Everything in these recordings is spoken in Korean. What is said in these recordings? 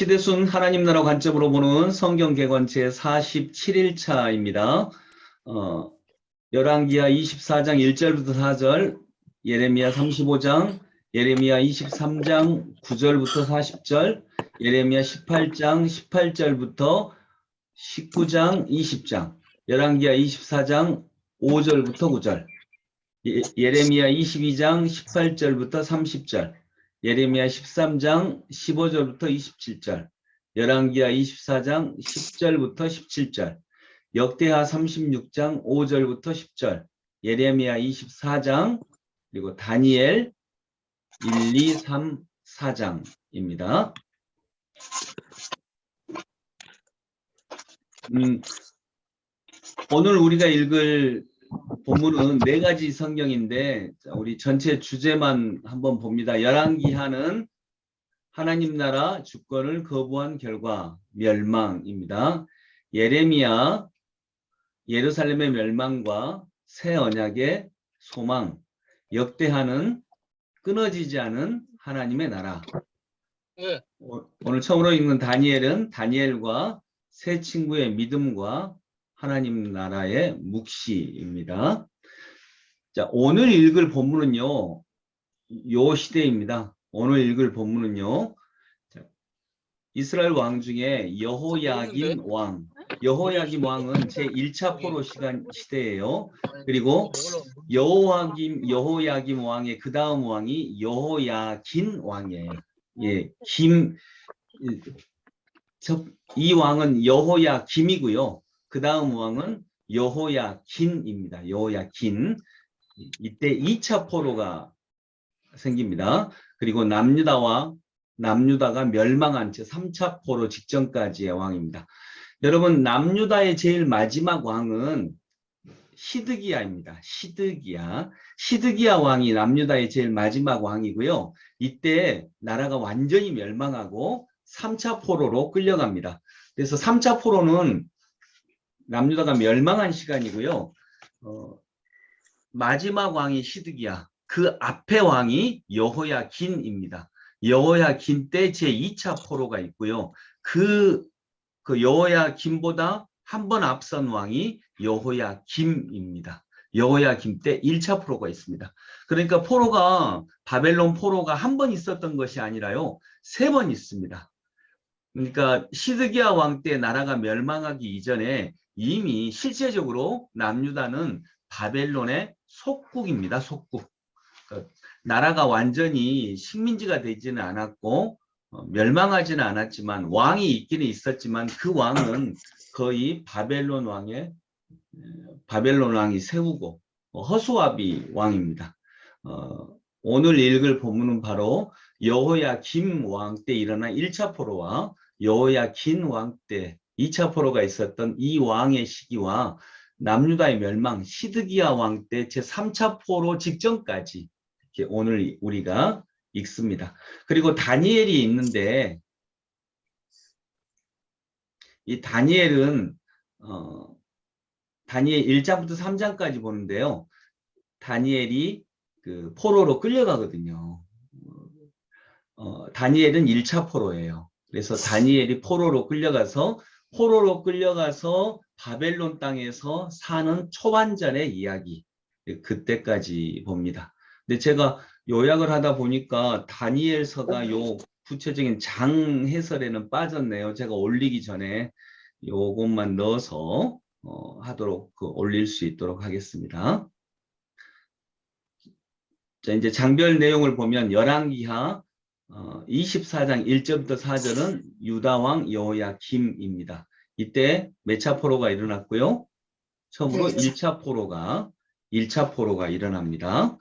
시대순 하나님 나라 관점으로 보는 성경 개관 제 47일차입니다. 열왕기하 24장 1절부터 4절, 예레미야 35장, 예레미야 23장 9절부터 40절, 예레미야 18장 18절부터 19장 20장, 열왕기하 24장 5절부터 9절, 예레미야 22장 18절부터 30절, 예레미야 13장 15절부터 27절, 열왕기하 24장 10절부터 17절, 역대하 36장 5절부터 10절, 예레미야 24장, 그리고 다니엘 1, 2, 3, 4장입니다. 오늘 우리가 읽을 본문은 4가지 성경인데 우리 전체 주제만 한번 봅니다. 열왕기하는 하나님 나라 주권을 거부한 결과 멸망입니다. 예레미야 예루살렘의 멸망과 새 언약의 소망, 역대하는 끊어지지 않은 하나님의 나라. 오늘 처음으로 읽는 다니엘은 다니엘과 새 친구의 믿음과 하나님 나라의 묵시입니다. 자, 오늘 읽을 본문은요, 요 시대입니다. 오늘 읽을 본문은요, 자, 이스라엘 왕 중에 여호야김 왕, 여호야김 왕은 제1차 포로 시대예요. 그리고 여호야김 왕의 그 다음 왕이 여호야긴 왕이에요. 예, 이 왕은 여호야김이고요. 그 다음 왕은 여호야긴입니다. 여호야긴. 이때 2차 포로가 생깁니다. 그리고 남유다가 멸망한 채 3차 포로 직전까지의 왕입니다. 여러분, 남유다의 제일 마지막 왕은 시드기야입니다. 시드기야 왕이 남유다의 제일 마지막 왕이고요. 이때 나라가 완전히 멸망하고 3차 포로로 끌려갑니다. 그래서 3차 포로는 남유다가 멸망한 시간이고요. 마지막 왕이 시드기야, 그 앞에 왕이 여호야긴입니다. 여호야긴 때 제2차 포로가 있고요. 그 여호야긴보다 한 번 앞선 왕이 여호야김입니다. 여호야김 때 1차 포로가 있습니다. 그러니까 바벨론 포로가 한 번 있었던 것이 아니라요, 3번 있습니다. 그러니까 시드기야 왕 때 나라가 멸망하기 이전에 이미 실제적으로 남유다는 바벨론의 속국입니다. 속국. 그러니까 나라가 완전히 식민지가 되지는 않았고 멸망하지는 않았지만 왕이 있기는 있었지만 그 왕은 거의 바벨론 왕이 세우고 허수아비 왕입니다. 오늘 읽을 본문은 바로 여호야김 왕 때 일어난 1차 포로와 여호야긴 왕 때 2차 포로가 있었던 이 왕의 시기와 남유다의 멸망, 시드기야 왕 때 제3차 포로 직전까지 이렇게 오늘 우리가 읽습니다. 그리고 다니엘이 있는데 이 다니엘은 다니엘 1장부터 3장까지 보는데요. 다니엘이 그 포로로 끌려가거든요. 다니엘은 1차 포로예요. 그래서 다니엘이 포로로 끌려가서 바벨론 땅에서 사는 초반전의 이야기, 그때까지 봅니다. 근데 제가 요약을 하다 보니까 다니엘서가 요 구체적인 장 해설에는 빠졌네요. 제가 올리기 전에 요것만 넣어서 올릴 수 있도록 하겠습니다. 자, 이제 장별 내용을 보면 열왕기하 24장 1절부터 4절은 유다왕 여호야김입니다. 이때 몇 차 포로가 일어났고요. 처음으로 1차 포로가 일어납니다.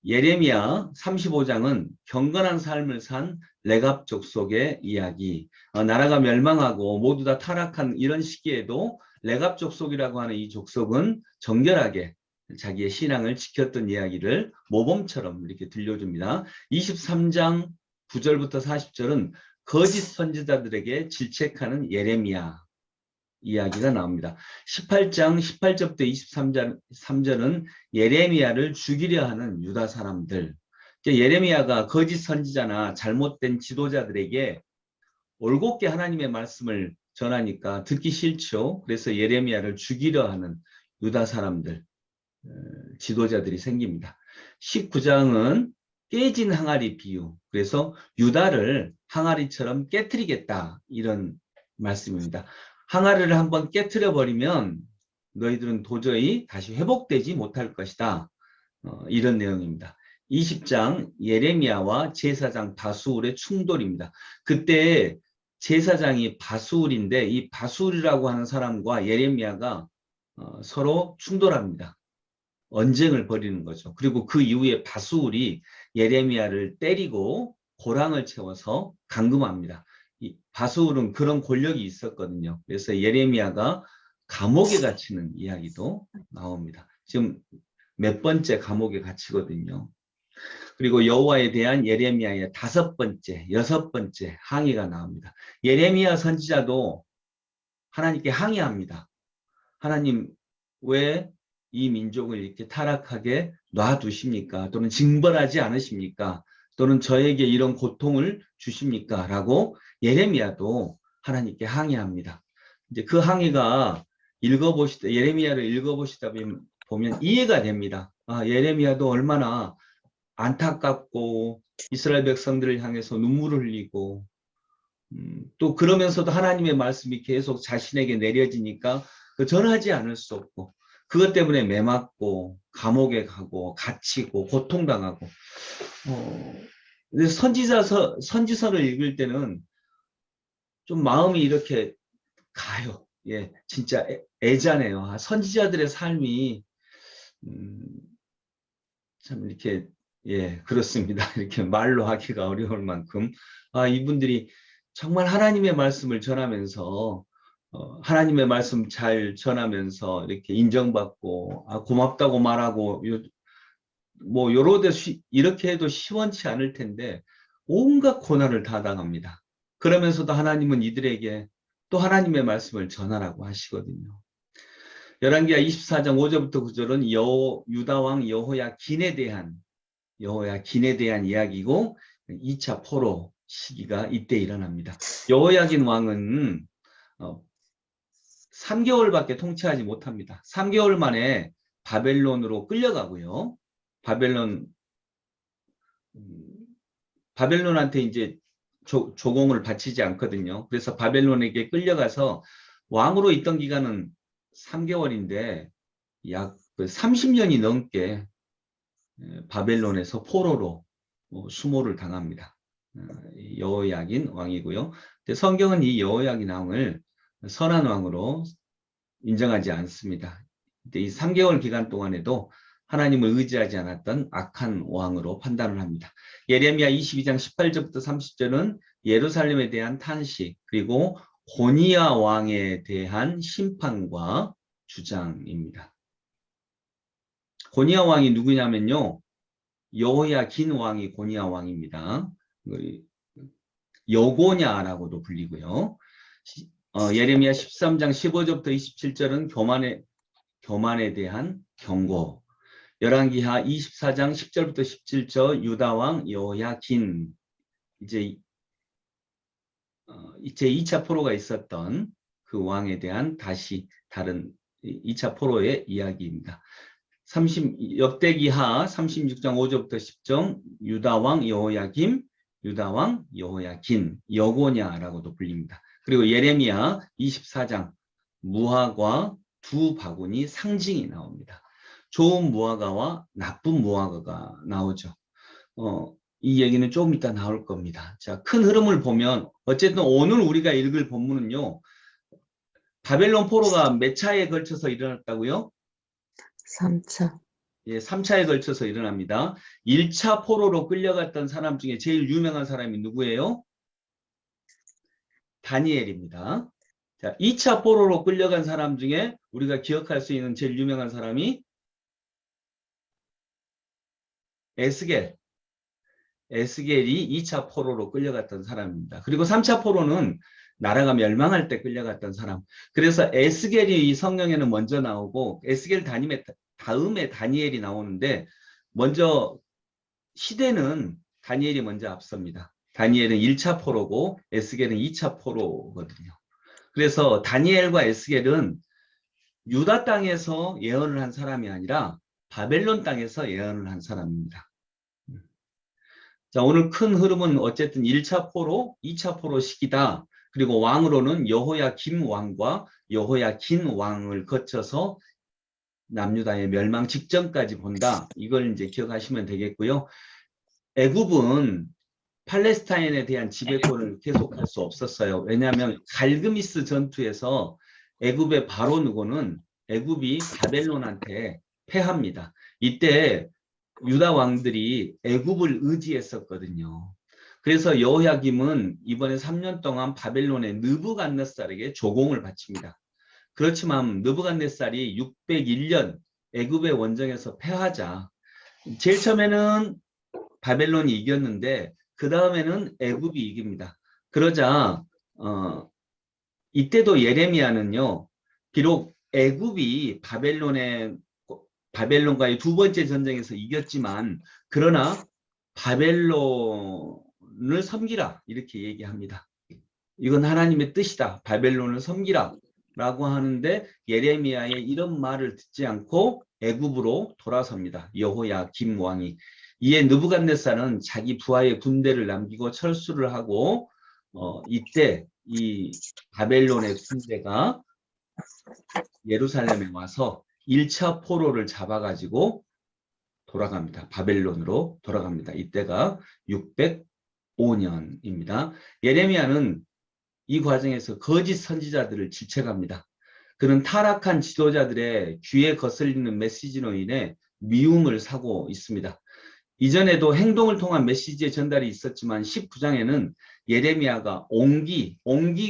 예레미야 35장은 경건한 삶을 산 레갑 족속의 이야기. 나라가 멸망하고 모두 다 타락한 이런 시기에도 레갑 족속이라고 하는 이 족속은 정결하게 자기의 신앙을 지켰던 이야기를 모범처럼 이렇게 들려줍니다. 23장 9절부터 40절은 거짓 선지자들에게 질책하는 예레미야 이야기가 나옵니다. 18장 18절부터 23절은 예레미야를 죽이려 하는 유다 사람들. 예레미야가 거짓 선지자나 잘못된 지도자들에게 올곧게 하나님의 말씀을 전하니까 듣기 싫죠. 그래서 예레미야를 죽이려 하는 유다 사람들, 지도자들이 생깁니다. 19장은 깨진 항아리 비유. 그래서 유다를 항아리처럼 깨트리겠다. 이런 말씀입니다. 항아리를 한번 깨트려 버리면 너희들은 도저히 다시 회복되지 못할 것이다. 이런 내용입니다. 20장 예레미야와 제사장 바수울의 충돌입니다. 그때 제사장이 바수울인데 이 바수울이라고 하는 사람과 예레미야가 서로 충돌합니다. 언쟁을 벌이는 거죠. 그리고 그 이후에 바수울이 예레미야를 때리고 고랑을 채워서 감금합니다. 이 바수울은 그런 권력이 있었거든요. 그래서 예레미야가 감옥에 갇히는 이야기도 나옵니다. 지금 몇 번째 감옥에 갇히거든요. 그리고 여호와에 대한 예레미야의 5번째, 6번째 항의가 나옵니다. 예레미야 선지자도 하나님께 항의합니다. 하나님, 왜 이 민족을 이렇게 타락하게 놔두십니까? 또는 징벌하지 않으십니까? 또는 저에게 이런 고통을 주십니까? 라고 예레미야도 하나님께 항의합니다. 이제 그 항의가 예레미야를 읽어보시다 보면 이해가 됩니다. 아, 예레미야도 얼마나 안타깝고 이스라엘 백성들을 향해서 눈물을 흘리고 또 그러면서도 하나님의 말씀이 계속 자신에게 내려지니까 전하지 않을 수 없고 그것 때문에 매맞고 감옥에 가고 갇히고 고통당하고 선지서를 읽을 때는 좀 마음이 이렇게 가요. 예, 진짜 애자네요. 아, 선지자들의 삶이 참 이렇게 예, 그렇습니다. 이렇게 말로 하기가 어려울 만큼 이분들이 정말 하나님의 말씀을 전하면서 하나님의 말씀 잘 전하면서 이렇게 인정받고 고맙다고 말하고 뭐 요러대 이렇게 해도 시원치 않을 텐데 온갖 고난을 다 당합니다. 그러면서도 하나님은 이들에게 또 하나님의 말씀을 전하라고 하시거든요. 열왕기하 24장 5절부터 9절은 유다 왕 여호야긴에 대한 이야기고 2차 포로 시기가 이때 일어납니다. 여호야긴 왕은 3개월밖에 통치하지 못합니다. 3개월 만에 바벨론으로 끌려가고요. 바벨론한테 이제 조공을 바치지 않거든요. 그래서 바벨론에게 끌려가서 왕으로 있던 기간은 3개월인데 약 30년이 넘게 바벨론에서 포로로 수모를 당합니다. 여호야긴 왕이고요. 성경은 이 여호야긴 왕을 선한 왕으로 인정하지 않습니다. 이 3개월 기간 동안에도 하나님을 의지하지 않았던 악한 왕으로 판단을 합니다. 예레미야 22장 18절부터 30절은 예루살렘에 대한 탄식 그리고 고니야 왕에 대한 심판과 주장입니다. 고니야 왕이 누구냐면요. 여호야긴 왕이 고니야 왕입니다. 여고냐라고도 불리고요. 예레미야 13장 15절부터 27절은 교만에 대한 경고. 열왕기하 24장 10절부터 17절 유다 왕 여호야긴 이제 2차 포로가 있었던 그 왕에 대한 다시 다른 2차 포로의 이야기입니다. 역대기하 36장 5절부터 10절 유다 왕 여호야김, 유다 왕 여호야긴, 여고냐라고도 불립니다. 그리고 예레미야 24장 무화과 두 바구니 상징이 나옵니다. 좋은 무화과와 나쁜 무화과가 나오죠. 이 얘기는 조금 이따 나올 겁니다. 자, 큰 흐름을 보면 어쨌든 오늘 우리가 읽을 본문은요. 바벨론 포로가 몇 차에 걸쳐서 일어났다고요? 3차. 예, 3차에 걸쳐서 일어납니다. 1차 포로로 끌려갔던 사람 중에 제일 유명한 사람이 누구예요? 다니엘입니다. 자, 2차 포로로 끌려간 사람 중에 우리가 기억할 수 있는 제일 유명한 사람이 에스겔이 2차 포로로 끌려갔던 사람입니다. 그리고 3차 포로는 나라가 멸망할 때 끌려갔던 사람. 그래서 에스겔이 이 성경에는 먼저 나오고 에스겔 다음에 다니엘이 나오는데 먼저 시대는 다니엘이 먼저 앞섭니다. 다니엘은 1차 포로고 에스겔은 2차 포로거든요. 그래서 다니엘과 에스겔은 유다 땅에서 예언을 한 사람이 아니라 바벨론 땅에서 예언을 한 사람입니다. 자, 오늘 큰 흐름은 어쨌든 1차 포로, 2차 포로 시기다. 그리고 왕으로는 여호야김 왕과 여호야긴 왕을 거쳐서 남유다의 멸망 직전까지 본다. 이걸 이제 기억하시면 되겠고요. 애굽은 팔레스타인에 대한 지배권을 계속할 수 없었어요. 왜냐하면 갈그미스 전투에서 애굽의 바로 누고는 애굽이 바벨론한테 패합니다. 이때 유다 왕들이 애굽을 의지했었거든요. 그래서 여호야김은 이번에 3년 동안 바벨론의 느부갓네살에게 조공을 바칩니다. 그렇지만 느부갓네살이 601년 애굽의 원정에서 패하자 제일 처음에는 바벨론이 이겼는데 그 다음에는 애굽이 이깁니다. 그러자 이때도 예레미야는요. 비록 애굽이 바벨론과의 두 번째 전쟁에서 이겼지만 그러나 바벨론을 섬기라 이렇게 얘기합니다. 이건 하나님의 뜻이다. 바벨론을 섬기라 라고 하는데 예레미야의 이런 말을 듣지 않고 애굽으로 돌아섭니다. 여호야김 왕이. 이에 느부갓네살은 자기 부하의 군대를 남기고 철수를 하고 이때 이 바벨론의 군대가 예루살렘에 와서 1차 포로를 잡아가지고 돌아갑니다. 바벨론으로 돌아갑니다. 이때가 605년입니다. 예레미야는 이 과정에서 거짓 선지자들을 질책합니다. 그는 타락한 지도자들의 귀에 거슬리는 메시지로 인해 미움을 사고 있습니다. 이전에도 행동을 통한 메시지의 전달이 있었지만 19장에는 예레미야가 옹기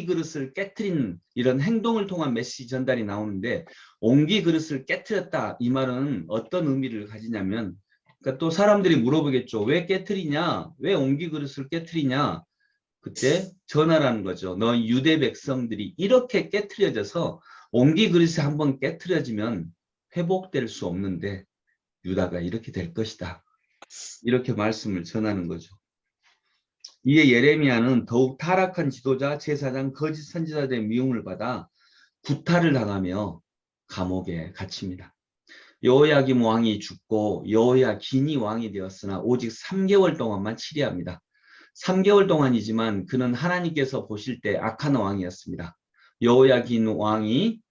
그릇을 깨트린 이런 행동을 통한 메시지 전달이 나오는데 옹기 그릇을 깨트렸다 이 말은 어떤 의미를 가지냐면 그러니까 또 사람들이 물어보겠죠. 왜 깨트리냐? 왜 옹기 그릇을 깨트리냐? 그때 전하라는 거죠. 너 유대 백성들이 이렇게 깨트려져서 옹기 그릇이 한번 깨트려지면 회복될 수 없는데 유다가 이렇게 될 것이다. 이렇게 말씀을 전하는 거죠. 이에 예레미야는 더욱 타락한 지도자, 제사장, 거짓 선지자들의 미움을 받아 구타를 당하며 감옥에 갇힙니다. 여호야김 왕이 죽고 여호야긴이 왕이 되었으나 오직 3개월 동안만 치리합니다. 3개월 동안이지만 그는 하나님께서 보실 때 악한 왕이었습니다. 여호야긴 왕이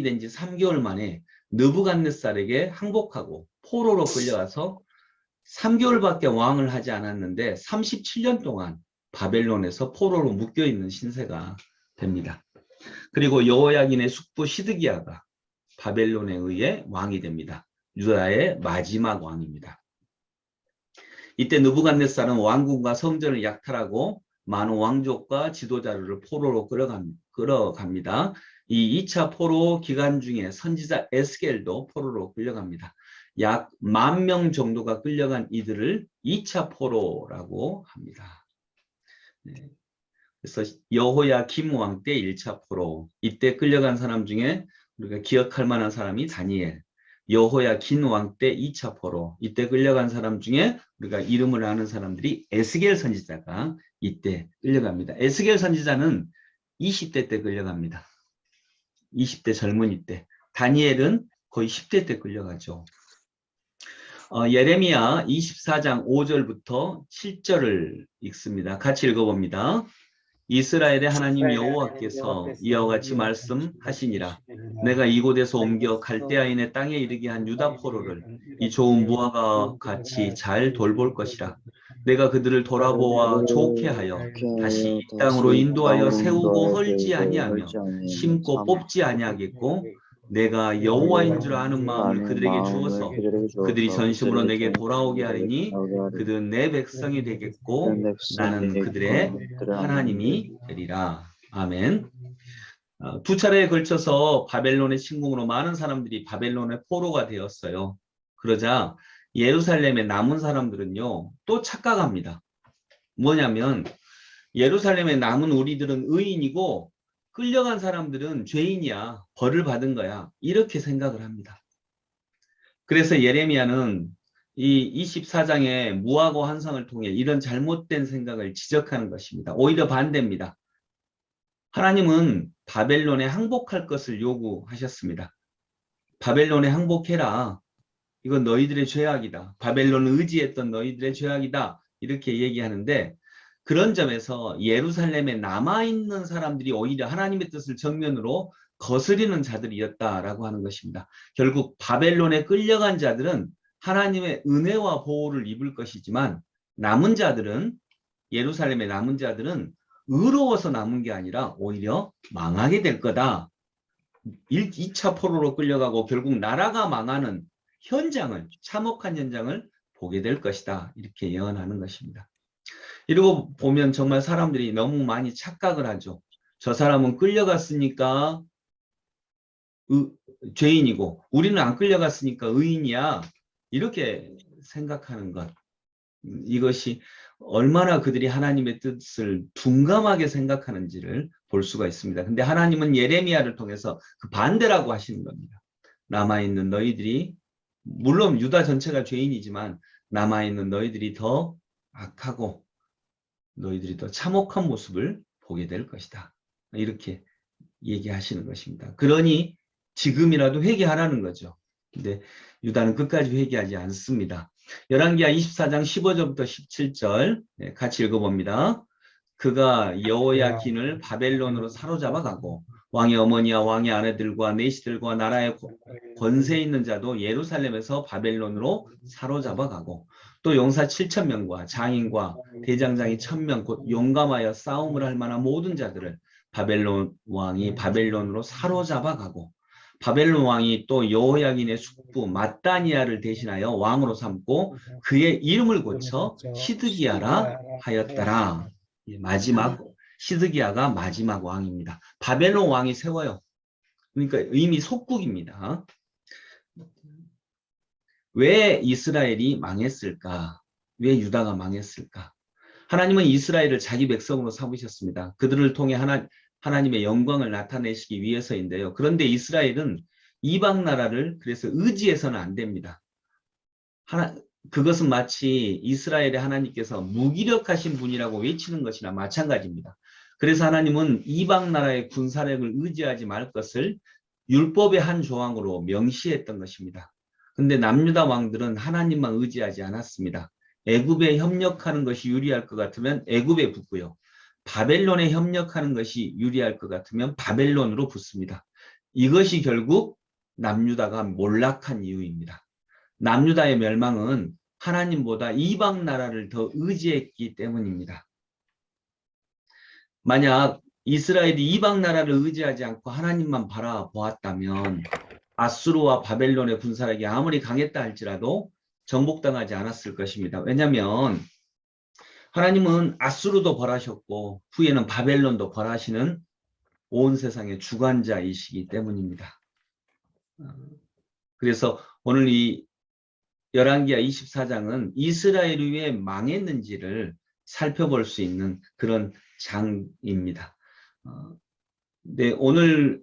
된 지 3개월 만에 느부갓네살에게 항복하고 포로로 끌려가서 3개월밖에 왕을 하지 않았는데 37년 동안 바벨론에서 포로로 묶여있는 신세가 됩니다. 그리고 여호야긴의 숙부 시드기야가 바벨론에 의해 왕이 됩니다. 유다의 마지막 왕입니다. 이때 느부갓네살은 왕궁과 성전을 약탈하고 많은 왕족과 지도자를 포로로 끌어갑니다. 이 2차 포로 기간 중에 선지자 에스겔도 포로로 끌려갑니다. 약 10,000명 정도가 끌려간 이들을 2차 포로라고 합니다. 네. 그래서 여호야김 왕 때 1차 포로, 이때 끌려간 사람 중에 우리가 기억할 만한 사람이 다니엘, 여호야긴 왕 때 2차 포로, 이때 끌려간 사람 중에 우리가 이름을 아는 사람들이 에스겔 선지자가 이때 끌려갑니다. 에스겔 선지자는 20대 때 끌려갑니다. 20대 젊은이 때. 다니엘은 거의 10대 때 끌려가죠. 예레미야 24장 5절부터 7절을 읽습니다. 같이 읽어봅니다. 이스라엘의 하나님 여호와께서 이와 같이 말씀하시니라. 내가 이곳에서 옮겨 갈대아인의 땅에 이르게 한 유다 포로를 이 좋은 무화과 같이 잘 돌볼 것이라. 내가 그들을 돌아보아 좋게 하여 다시 이 땅으로 인도하여 세우고 헐지 아니하며 심고 뽑지 아니하겠고 내가 여호와인 줄 아는 마음을 그들에게 주어서 그들이 전심으로 내게 돌아오게 하리니 그들은 내 백성이 되겠고 나는 그들의 하나님이 되리라. 아멘. 두 차례에 걸쳐서 바벨론의 침공으로 많은 사람들이 바벨론의 포로가 되었어요. 그러자 예루살렘에 남은 사람들은요 또 착각합니다. 뭐냐면 예루살렘에 남은 우리들은 의인이고 끌려간 사람들은 죄인이야. 벌을 받은 거야. 이렇게 생각을 합니다. 그래서 예레미야는 이 24장의 무하고 환상을 통해 이런 잘못된 생각을 지적하는 것입니다. 오히려 반대입니다. 하나님은 바벨론에 항복할 것을 요구하셨습니다. 바벨론에 항복해라. 이건 너희들의 죄악이다. 바벨론을 의지했던 너희들의 죄악이다. 이렇게 얘기하는데 그런 점에서 예루살렘에 남아있는 사람들이 오히려 하나님의 뜻을 정면으로 거스리는 자들이었다라고 하는 것입니다. 결국 바벨론에 끌려간 자들은 하나님의 은혜와 보호를 입을 것이지만 남은 자들은 예루살렘의 남은 자들은 의로워서 남은 게 아니라 오히려 망하게 될 거다. 2차 포로로 끌려가고 결국 나라가 망하는 현장을, 참혹한 현장을 보게 될 것이다. 이렇게 예언하는 것입니다. 이러고 보면 정말 사람들이 너무 많이 착각을 하죠. 저 사람은 끌려갔으니까 죄인이고 우리는 안 끌려갔으니까 의인이야. 이렇게 생각하는 것. 이것이 얼마나 그들이 하나님의 뜻을 둔감하게 생각하는지를 볼 수가 있습니다. 근데 하나님은 예레미야를 통해서 그 반대라고 하시는 겁니다. 남아있는 너희들이 물론 유다 전체가 죄인이지만 남아있는 너희들이 더 악하고 너희들이 더 참혹한 모습을 보게 될 것이다. 이렇게 얘기하시는 것입니다. 그러니 지금이라도 회개하라는 거죠. 근데 유다는 끝까지 회개하지 않습니다. 열왕기하 24장 15절부터 17절 같이 읽어봅니다. 그가 여호야긴을 바벨론으로 사로잡아 가고 왕의 어머니와 왕의 아내들과 내시들과 나라의 권세 있는 자도 예루살렘에서 바벨론으로 사로잡아 가고 또 용사 7,000명과 장인과 대장장이 1,000명 곧 용감하여 싸움을 할 만한 모든 자들을 바벨론 왕이 바벨론으로 사로잡아 가고 바벨론 왕이 또 여호야긴의 숙부 mat다니아를 대신하여 왕으로 삼고 그의 이름을 고쳐 시드기야라 하였더라. 마지막 시드기야가 마지막 왕입니다. 바벨론 왕이 세워요. 그러니까 이미 속국입니다. 왜 이스라엘이 망했을까? 왜 유다가 망했을까? 하나님은 이스라엘을 자기 백성으로 삼으셨습니다. 그들을 통해 하나님의 영광을 나타내시기 위해서인데요. 그런데 이스라엘은 이방 나라를 그래서 의지해서는 안 됩니다. 그것은 마치 이스라엘의 하나님께서 무기력하신 분이라고 외치는 것이나 마찬가지입니다. 그래서 하나님은 이방 나라의 군사력을 의지하지 말 것을 율법의 한 조항으로 명시했던 것입니다. 근데 남유다 왕들은 하나님만 의지하지 않았습니다. 애굽에 협력하는 것이 유리할 것 같으면 애굽에 붙고요. 바벨론에 협력하는 것이 유리할 것 같으면 바벨론으로 붙습니다. 이것이 결국 남유다가 몰락한 이유입니다. 남유다의 멸망은 하나님보다 이방 나라를 더 의지했기 때문입니다. 만약 이스라엘이 이방 나라를 의지하지 않고 하나님만 바라보았다면 아수르와 바벨론의 군사력이 아무리 강했다 할지라도 정복당하지 않았을 것입니다. 왜냐하면 하나님은 아수르도 벌하셨고 후에는 바벨론도 벌하시는 온 세상의 주관자이시기 때문입니다. 그래서 오늘 이 열왕기하 24장은 이스라엘이 왜 망했는지를 살펴볼 수 있는 그런 장입니다. 네, 오늘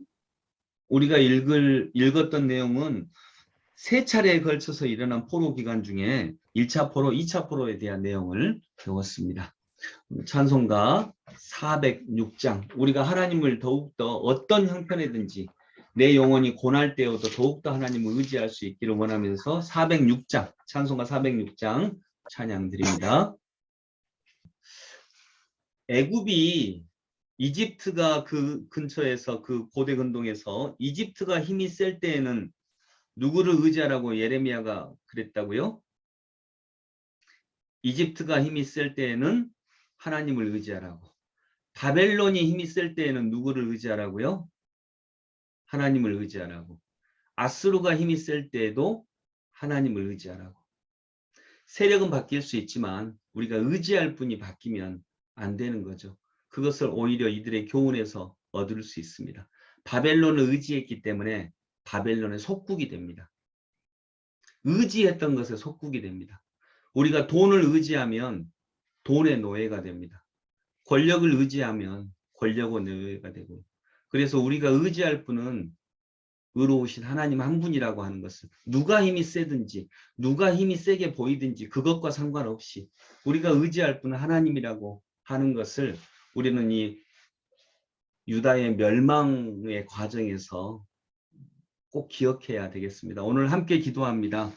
우리가 읽었던 내용은 세 차례에 걸쳐서 일어난 포로 기간 중에 1차 포로, 2차 포로에 대한 내용을 배웠습니다. 찬송가 406장, 우리가 하나님을 더욱더 어떤 형편이든지 내 영혼이 고날 때여도 더욱더 하나님을 의지할 수 있기를 원하면서 406장, 찬송가 406장 찬양 드립니다. 애굽이 이집트가 그 근처에서 그 고대 근동에서 이집트가 힘이 셀 때에는 누구를 의지하라고 예레미야가 그랬다고요? 이집트가 힘이 셀 때에는 하나님을 의지하라고. 바벨론이 힘이 셀 때에는 누구를 의지하라고요? 하나님을 의지하라고. 아수르가 힘이 셀 때에도 하나님을 의지하라고. 세력은 바뀔 수 있지만 우리가 의지할 분이 바뀌면 안 되는 거죠. 그것을 오히려 이들의 교훈에서 얻을 수 있습니다. 바벨론을 의지했기 때문에 바벨론의 속국이 됩니다. 의지했던 것에 속국이 됩니다. 우리가 돈을 의지하면 돈의 노예가 됩니다. 권력을 의지하면 권력의 노예가 되고, 그래서 우리가 의지할 분은 의로우신 하나님 한 분이라고 하는 것을, 누가 힘이 세든지 누가 힘이 세게 보이든지 그것과 상관없이 우리가 의지할 분은 하나님이라고 하는 것을 우리는 이 유다의 멸망의 과정에서 꼭 기억해야 되겠습니다. 오늘 함께 기도합니다.